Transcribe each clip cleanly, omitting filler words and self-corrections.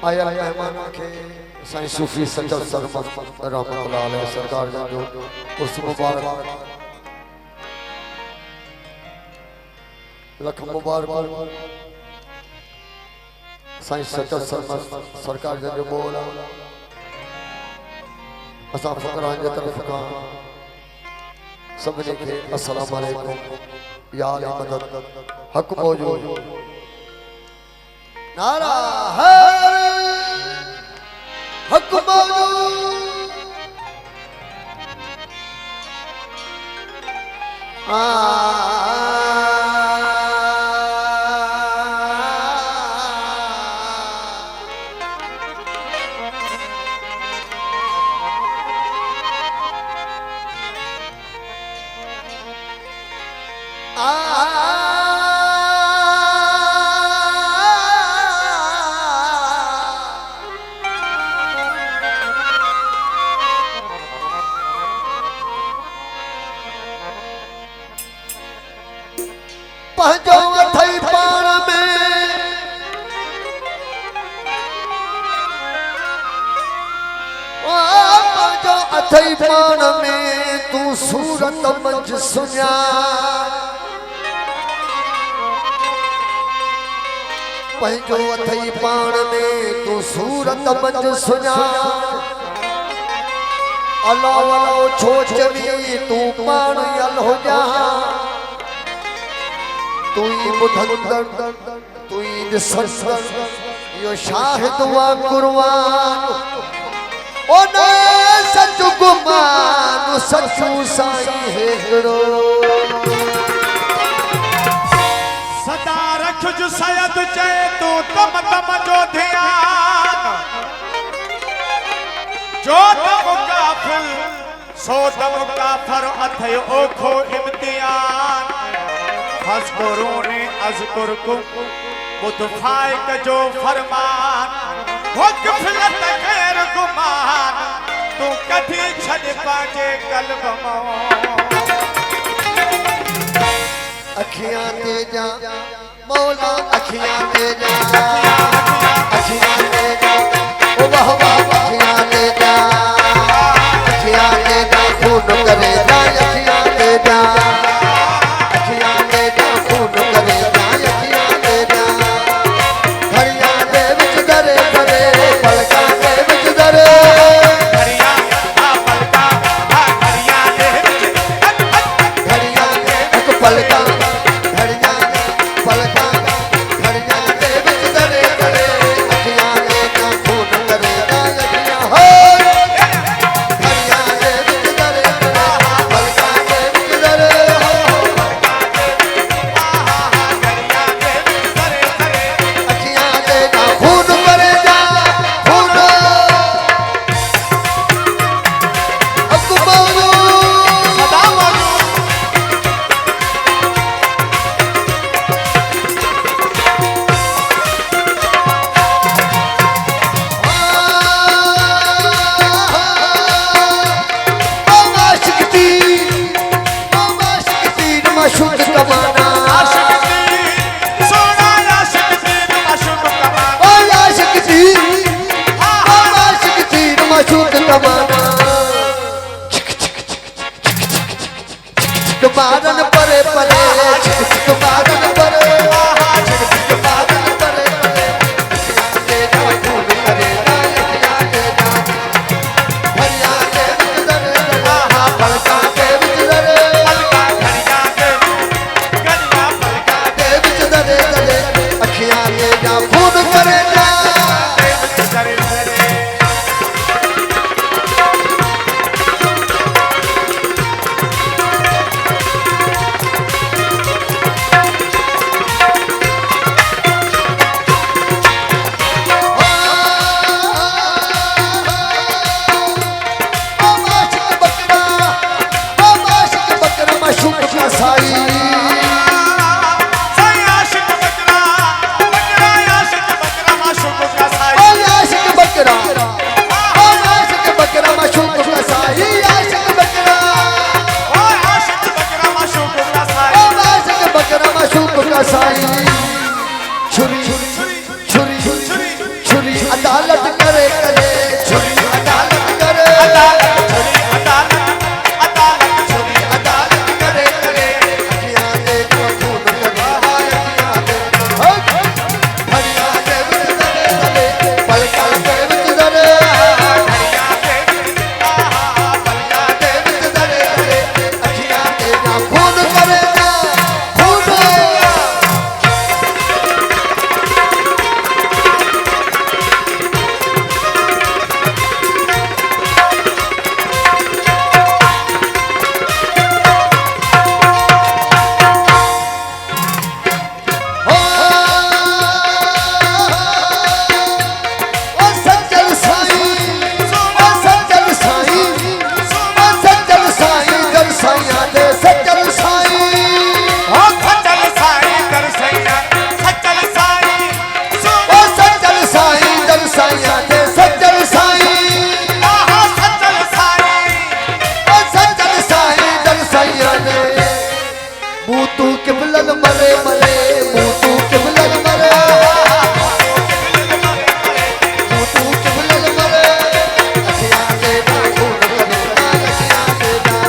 आया मेहमान के साईं सूफी सचल सरमत रहमतुल्लाह अलैह सरकार जो उस मुबारक लख मुबारक साईं सचल सरमत सरकार जो बोला असा फकरान जे तरफ का सबने के अस्सलाम वालेकुम या अली मदद हक मौजूद नारा है हक मौजूद पहुंचो अथई पाण में पहुंचो अथई पाण में तू सूरत मंझ सुञा पंहिंजो अथई पाण में तू सूरत मंझ सुञा अलो अलो छो चवी तू पाण यल हो जा तू ही बुधंदर तू ही दिसंदर यो शाहिद वा कुर्बान ओ न सच गुमान सचू साईं हेगड़ो सदा रख जो सयद चए तू तम तम जो ध्यान जो तम काफिल सो तम काफर अथय ओखो इम्तिहान फस्कुरूनी अज़कुरकुम मुतफाइक जो फरमान हो गफलत गैर गुमान तू कभी छड़ पाजे कल्ब मो अखियां दे जा मौला अखियां दे जा अखियां दे जा ओ वाह वाह अखियां दे जा खून करे जा अखियां दे जा मारन परे परे मारन परे मारन परे दे जा खून करे हरिया के दर आहा पलका के दर पलका हरिया के गलिया पलका के दर अखियां ले जा खून करे जा छुरी छुरी छुरी छुरी छुरी अदालत करे करे छुरी अदालत करे अदालत छुरी अदालत अदालत छुरी अदालत करे करे अखियां देखो खून करे अखियां देखो हरिया दे विच दरे दरे पलका दे विच दरे हरिया दे पलका दे विच दरे दरे अखियां तेरा खून करे ना खून ओ सज्जन साईं ओ सज्जन साईं ओ सज्जन साईं जन साईं दे सज्जन साईं ओ सच्चल साईं दरसैया सच्चल साईं ओ सज्जन साईं जन साईं दे सज्जन साईं आहा सच्चल साईं ओ सज्जन साईं जन साईं दे बूतू किबलन मरे मरे बूतू किबलन मरे बूतू किबलन मरे अखियां दे ना खून करे अखियां दे ना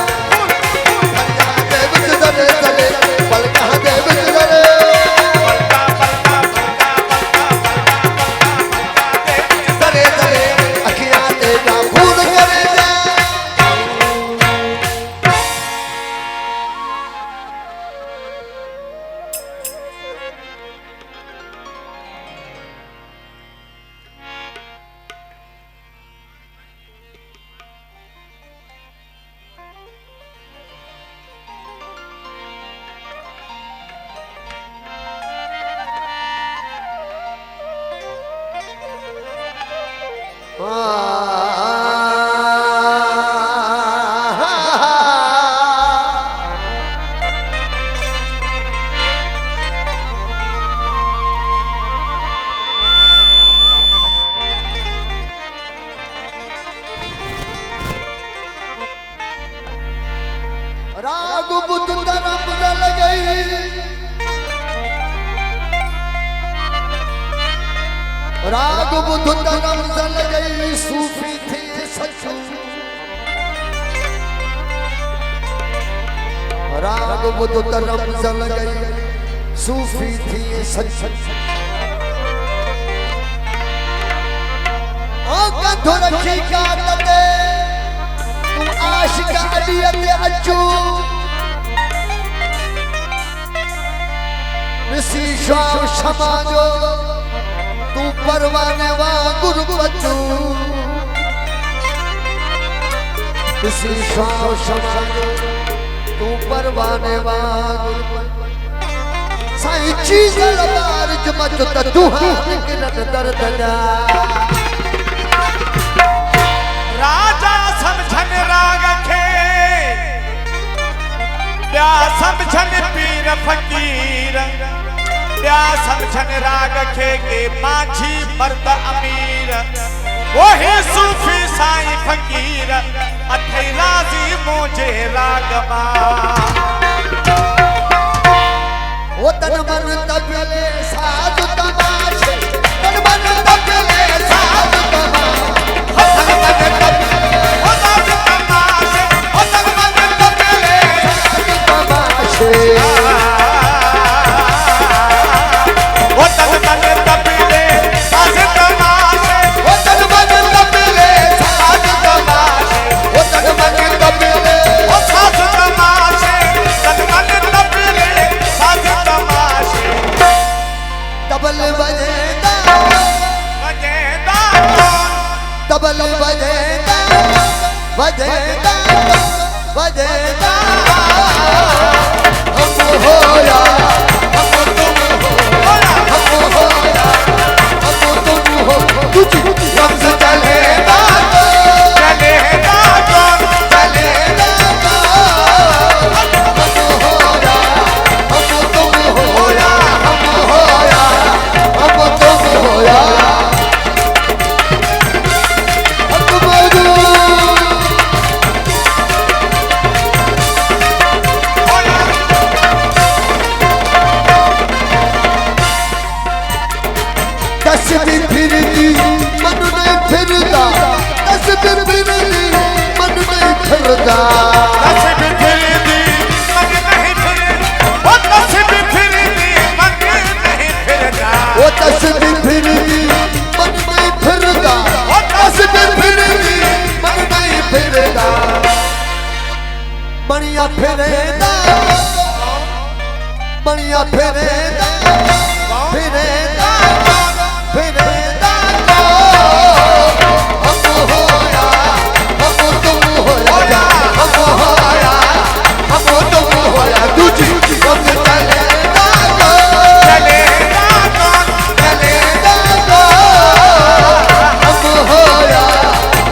हरिया दे विच दरे दरे पलका दे विच दरे दरे दरे अखियां दे ना खून करे राग बुद्ध धर्म न लगई राग बुद्ध धर्म न लगई सूफी थे सचू राग बुद्ध धर्म न लगई सूफी थे सचू ओ कंधो रखी काट दे तू आशिक अलियत अचू ऋषि श्वाम समाजो तू परवाने वांगुर बचू ऋषि श्वाम समाजो तू परवाने वांगुर साईं चीज लबार जमत दुहा निकरत दर्द जा राजा समझन राग खे ॿिया समझन पीर फ़कीर ॿिया समझन राग खे के माझी मर्द अमीर ओहे सूफ़ी साईं फ़कीर अथई राज़ी मुंहिंजे राग मां ओ तन मन तबले साध तमाशे तन मन तबले साध तमाशे तबल बजेदा बजेदा बजेदा हम होया हम तुम हो हम होया हम तुम हो तुझ हम से चलेगा चलेगा कौन चलेगा हम होया हम तुम होया हम होया हम तुम होया फिरदा नसीब फिरदी मन नहीं फिरदा ओ नसीब फिरदी मन नहीं फिरदा वो तस्बीह फिरदी मन नहीं फिरदा वो तस्बीह फिरदी मन नहीं फिरदा बनिया फिरेदा बनिया फिरेदा फिरेदा फिरेदा हम होया हम तुम होया हम होया हम तुम होया दूजी हम चलेगा चलेगा कौन चलेगा हम होया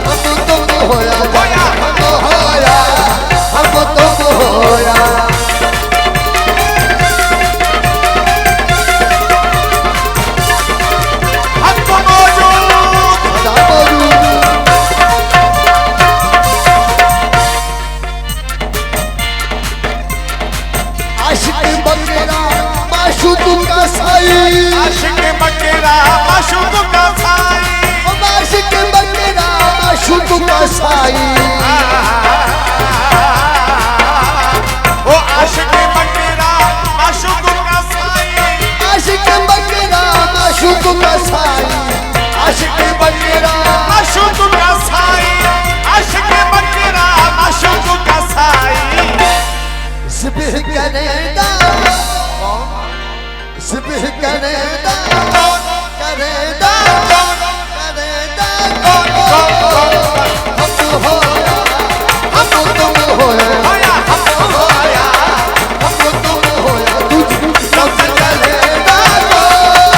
हम तुम होया हम होया हम तुम होया हमको मौजूद आशिक बकरा माशूक का साई आशिक बकरा माशूक का साई आशिक बकरा माशूक का साई ओ आशिक बकरा माशूक का साई आशिक बकरा माशूक का साई आशिक बकरा माशूक का साई आशिक बकरा माशूक का साई ज़िब्ह करेगा ज़िब्ह करेगा करेगा करेगा हम होया हम तुम होया हम होया हम तुम होया तुझ सब चलेगा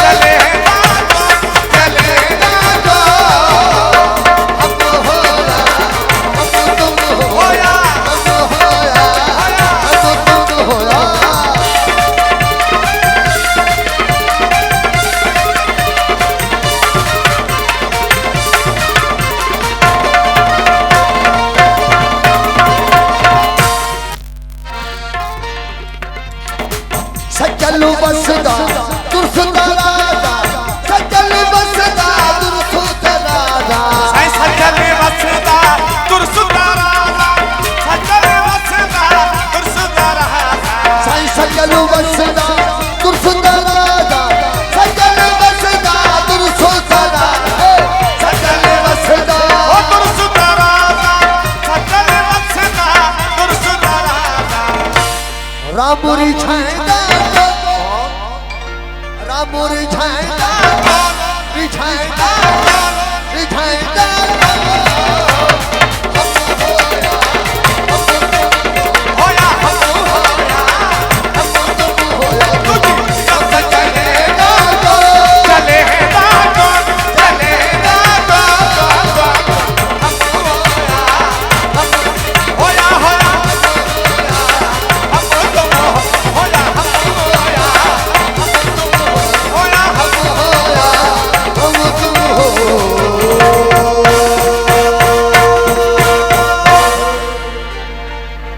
चलेगा चलेगा हम होया हम तुम होया हम होया हम तुम होया सकल बसदा दुर्सुदा राजा सकल बसदा दुर्सुदा राजा साई सकल वसदा तुरसुदा राजा सकल वसदा तुरसुदा राजा साई सकल बसदा दुर्सुदा राजा सकल बसदा दुर्सुदा राजा सकल बसदा ओ तुरसुदा राजा सकल वसदा तुरसुदा राजा रामुरी